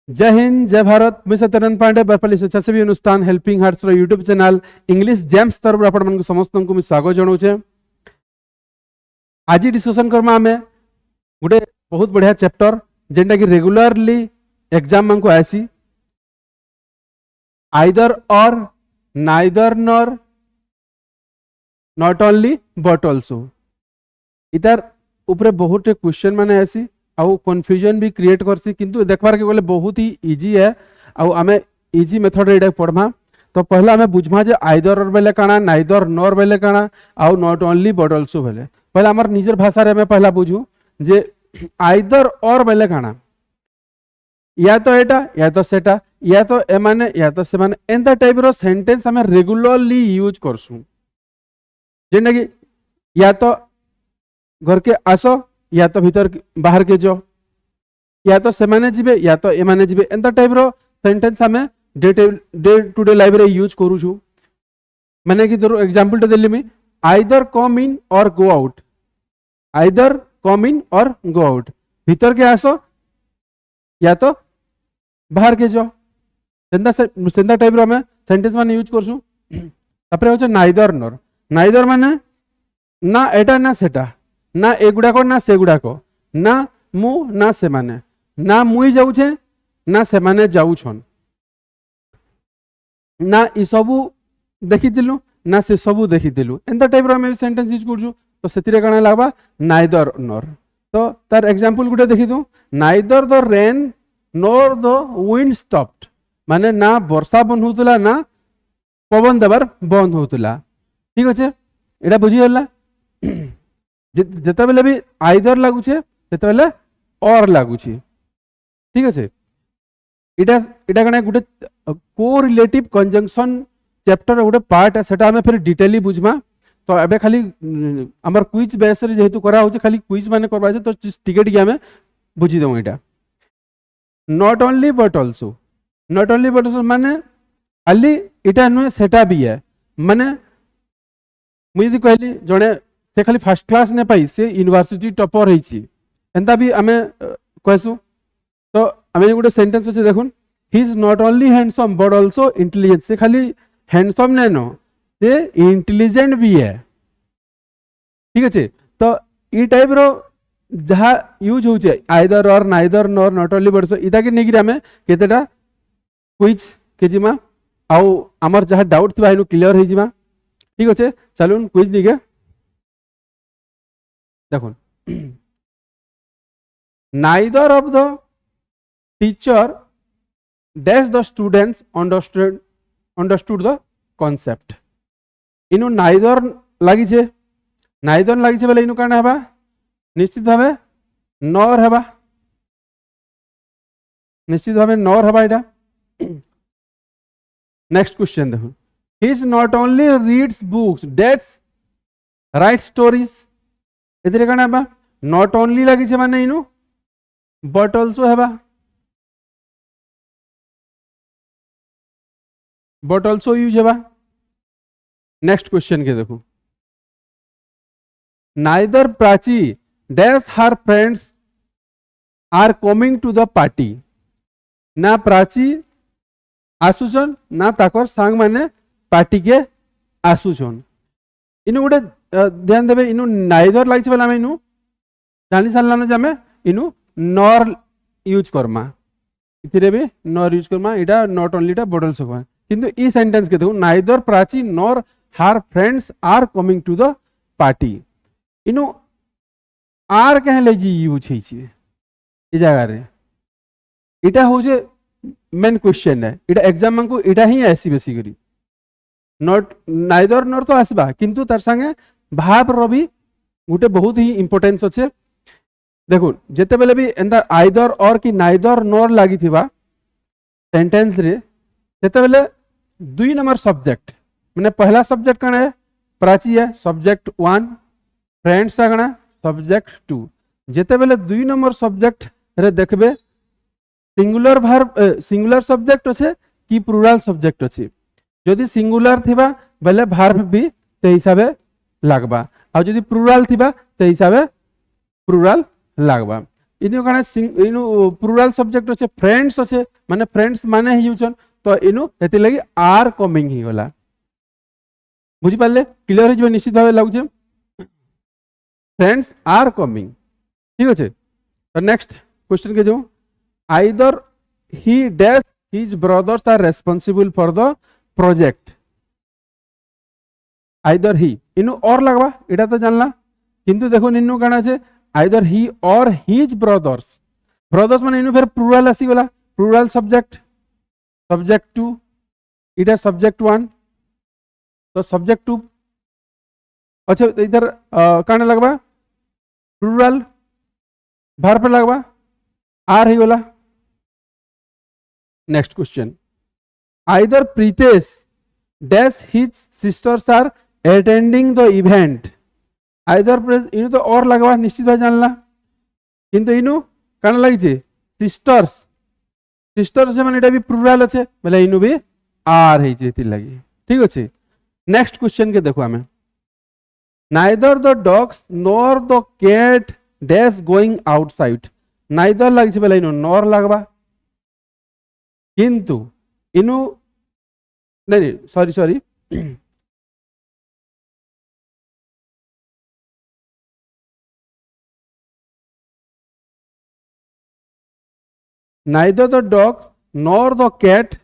जय हिंद जय भारत मैं सत्यनारायण पांडे बरपाली स्वेच्छासेवी अनुष्ठान helping hearts YouTube channel English James तरफ आपण समस्त को स्वागत जनाऊे। आज डिस्कसन करमा आमे गोटे बहुत बढ़िया चैप्टर जेनटा कि रेगुलरली एग्जाम को आसी either or neither nor not only but also इतार ऊपर बहुत क्वेश्चन माने आसी आउ कन्फ्यूजन भी क्रिएट करसी किंतु देखबार के गले बहुत ही इजी है आउ आमे इजी मेथड रे पढ़मा। तो पहला आमे बुझमा जे आइदर और बेले काना नाइदर नॉर बेले काना आउ नॉट ओनली बट ऑल्सो बेले पहला हमर निजर भाषा रे मैं पहला बुझू जे आइदर और बेले काना या तो एटा या तो सेटा या तो एमाने या तो से माने एंता टाइप रो सेंटेंस हमें रेगुलरली यूज करसु जेना कि या तो घर के आसो या तो भीतर बाहर के जो या तो से माने जिबे या तो एमाने जिबे एंता टाइप रो सेंटेंस हमें डे टू डे लाइफ रे यूज करू छु। माने कि धरो एग्जांपल तो देली मी आइदर कम इन और गो आउट आइदर कम इन और गो आउट भीतर के आसो या तो बाहर के जो सेंदा टाइप रो हमें सेंटेंस माने यूज करछु। तापरे होचे नाइदर नॉर नाइदर माने ना एटा ना सेटा ना एगुड़ाक ना सेगुड़ाक ना मु ना से माने ना मुई जाऊे ना से माने जाऊछन ना इ सबू देखिथिलु ना से सबू देखिथिलु एंता टाइप रो हम सेंटेंस यूज करछु। तो सेतिरे काना लागबा नाइदर नॉर। तो तार एग्जांपल गुटे देखि दू neither the rain nor the wind stopped माने ना वर्षा बंद होतला ना पवन देबार बंद होतला। ठीक अच्छे एटा बुझी गला जेते बेले भी आइदर लागुछे सेते बेले और लागुछे। ठीक अच्छे इटा इटा कने गुटे कोरिलेटिव कंजंक्शन चैप्टर गुटे पार्ट है सेटा हमें फिर डिटेली बुझमा। तो एबे खाली हमर क्विज बेस रे जेहेतु करा होचे खाली क्विज माने करबा छै तो टिकट के हमें बुझी देमु। इटा not only but also not only but also माने खाली इटा नुए सेटा भी है माने मुई यदि कहली जने से खाली फर्स्ट क्लास ने पाई से यूनिवर्सिटी टॉपर होईची एंता भी हमें कहसु। तो हमें गोटे सेंटेंस अच्छे देखुन ही is not only handsome but also intelligent से खाली हैंडसम नहीं नो से इंटेलिजेंट भी है। ठीक अच्छे तो ई टाइप रो जहाँ यूज होचे either or neither nor not only but also इता के नेगिरा में केतेटा क्विज के जिमा आउ हमर जहाँ डाउट थिबा इनु क्लियर हे जिमा। ठीक अच्छे चलून क्विज निके देखो neither of the teacher dash the students understood the concept इनु नाइदर लगी छे बेले इनु काना हेबा निश्चित भावे नॉर हेबा निश्चित भावे नॉर हेबा इटा। नेक्स्ट क्वेश्चन देखो he is not only reads books डेट्स राइट स्टोरीज एथिरे काना हेबा नॉट ओनली लगी छे माने इनु बट आल्सो हेबा बट आल्सो यूज हेबा। नेक्स्ट क्वेश्चन के देखो neither Prachi dash her friends are coming to the party nor Prachi आसुचन ना ताकर सांग माने पार्टी के आसुचन इनु गोटे ध्यान देबे इनु नाइदर लागिछ बेला हम इनु जानि सारला न जामे इनु नॉर यूज करमा इथिरे भी नॉर यूज करमा इटा नॉट ओनली टा बट आल्सो किंतु ई सेंटेंस के देखो neither Prachi nor her friends are coming to the party इनु आर कहे ले जी यूज है छी ई जगह रे इटा हो जे मेन क्वेश्चन है इटा एग्जाम को इटा ही आसी बेसिकली नॉट नाइदर नॉर तो आसबा किंतु तार संगे भाव रो भी गोटे बहुत ही इंपोर्टेंस अच्छे। देखो जेते बेले भी एंदा आइदर और कि नाइदर नॉर लागी थिबा सेंटेंस रे सेते बेले दुई नंबर सब्जेक्ट माने पहला सब्जेक्ट कण है प्राची है सब्जेक्ट 1 फ्रेंड्स कण सब्जेक्ट 2 जेते बेले दुई नंबर सब्जेक्ट रे देखबे सिंगुलर भार्ब सिंगुलर सब्जेक्ट अच्छे कि प्लुराल सब्जेक्ट अच्छे जदि सिंगुलर थिबा बेले भार्ब भी ते हिसाबे लागबा आ जदि प्लुराल थिबा ते हिसाबे प्लुराल लागबा। इनु काना इनु प्लुराल सब्जेक्ट अच्छे फ्रेंड्स अच्छे माने फ्रेंड्स माने ही यूजन तो इनु हेति लगी आर कमिंग ही गला बुझी पाले क्लियर हो निश्चित भाव लागुचे फ्रेंड्स आर कमिंग ठीक अच्छे तो नेक्स्ट क्वेश्चन के जो either he dash his brothers are responsible for the project either he इनु और लगवा एटा तो जानला किंतु देखो इनु काना छे आइदर ही और हिज ब्रदर्स ब्रदर्स माने इनु फिर प्लुराल आसी गला प्लुराल सब्जेक्ट सब्जेक्ट टू इटा सब्जेक्ट वन तो सब्जेक्ट टू अच्छा इधर काना लगवा प्लुराल भार पर लगवा आर ही गला next question either Pritesh dash his sisters are attending the event either इनु तो और लगवा निश्चित भाई जानला किंतु इनु काना लगी छे सिस्टर्स सिस्टर्स माने एटा भी प्लुराल अच्छे बोले इनु भी आर है जे लगी ठीक अच्छे नेक्स्ट क्वेश्चन के देखो हमें neither the dogs nor the cat dash going outside neither लगी छे बोले इनु नॉर लगवा किंतु इनु नहीं sorry sorry neither the dog nor the cat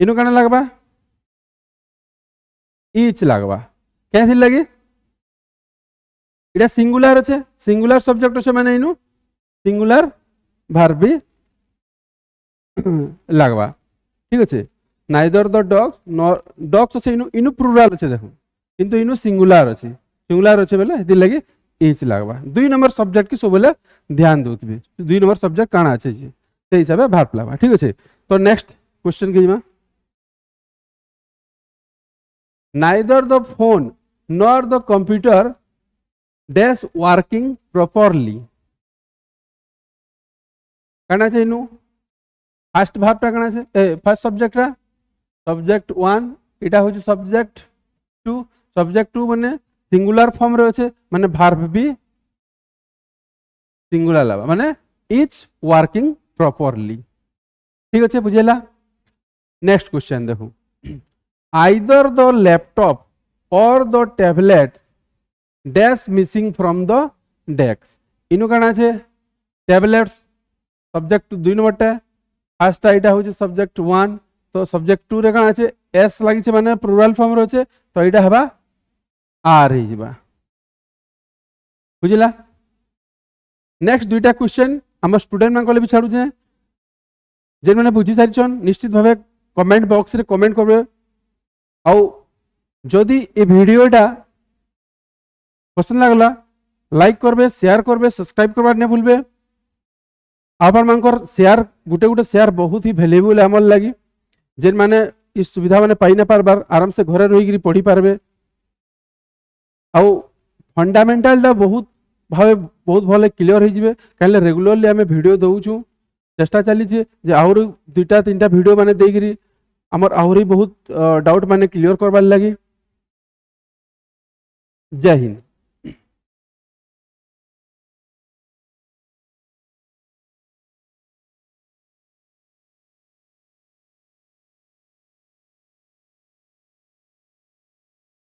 इनु काना लगवा ईच लगवा कैसे लगे इटा सिंगुलर अच्छे सिंगुलर सब्जेक्ट अच्छे माने इनु सिंगुलर भार्ब भी लगवा ठीक अच्छे neither the dogs nor dogs अच्छे इनु इनु प्लुराल अच्छे देखो किंतु इनु सिंगुलर अच्छे बोले हेति लगे इच लगवा 2 नंबर सब्जेक्ट की सब बोले ध्यान दोतबे 2 नंबर सब्जेक्ट काना अच्छे जी ते हिसाब से भार्ब लगवा ठीक अच्छे तो नेक्स्ट क्वेश्चन के जिमा neither the phone nor the computer dash working properly काना छे इनु फर्स्ट भार्बटा काना छे फर्स्ट सब्जेक्ट सब्जेक्ट 1 इटा होचे सब्जेक्ट 2 माने सिंगुलर फॉर्म रे अच्छे माने भार्ब भी सिंगुलर लगा माने इच वर्किंग प्रॉपरली ठीक अच्छे बुझेला नेक्स्ट क्वेश्चन देखो either the laptop or the tablet dash missing from the desk इनु काना छे टैबलेट्स सब्जेक्ट 2 नंबर फर्स्ट आइटा होचे सब्जेक्ट 1 तो सब्जेक्ट 2 रे काना छे एस लागि छे माने प्लुराल फॉर्म रे अच्छे तो एटा हबा आर ही जिबा बुझिला नेक्स्ट दुईटा क्वेश्चन हम स्टूडेंट मान को भी छाड़ू जे जेन माने बुझी सारिछन निश्चित भावे कमेंट बॉक्स रे कमेंट करबे आउ जदि ए वीडियोटा पसंद लागला लाइक करबे शेयर करबे सब्सक्राइब करबा ने भूलबे आपन मानकर शेयर गुटे गुटे शेयर बहुत ही वैल्यूएबल हमर लागि जेन माने इस सुविधा माने पाई ना पारबार आराम से घरे रही गिरी पढ़ी पारबे आउ फंडामेंटाल दा बहुत भावे बहुत भले क्लियर हो जिवे काले रेगुलरली आमे वीडियो दउछु चेष्टा चली जे आउर 2-3 वीडियो माने देगिरी हमर आउरी बहुत डाउट माने क्लियर करबार लागि जय हिंद।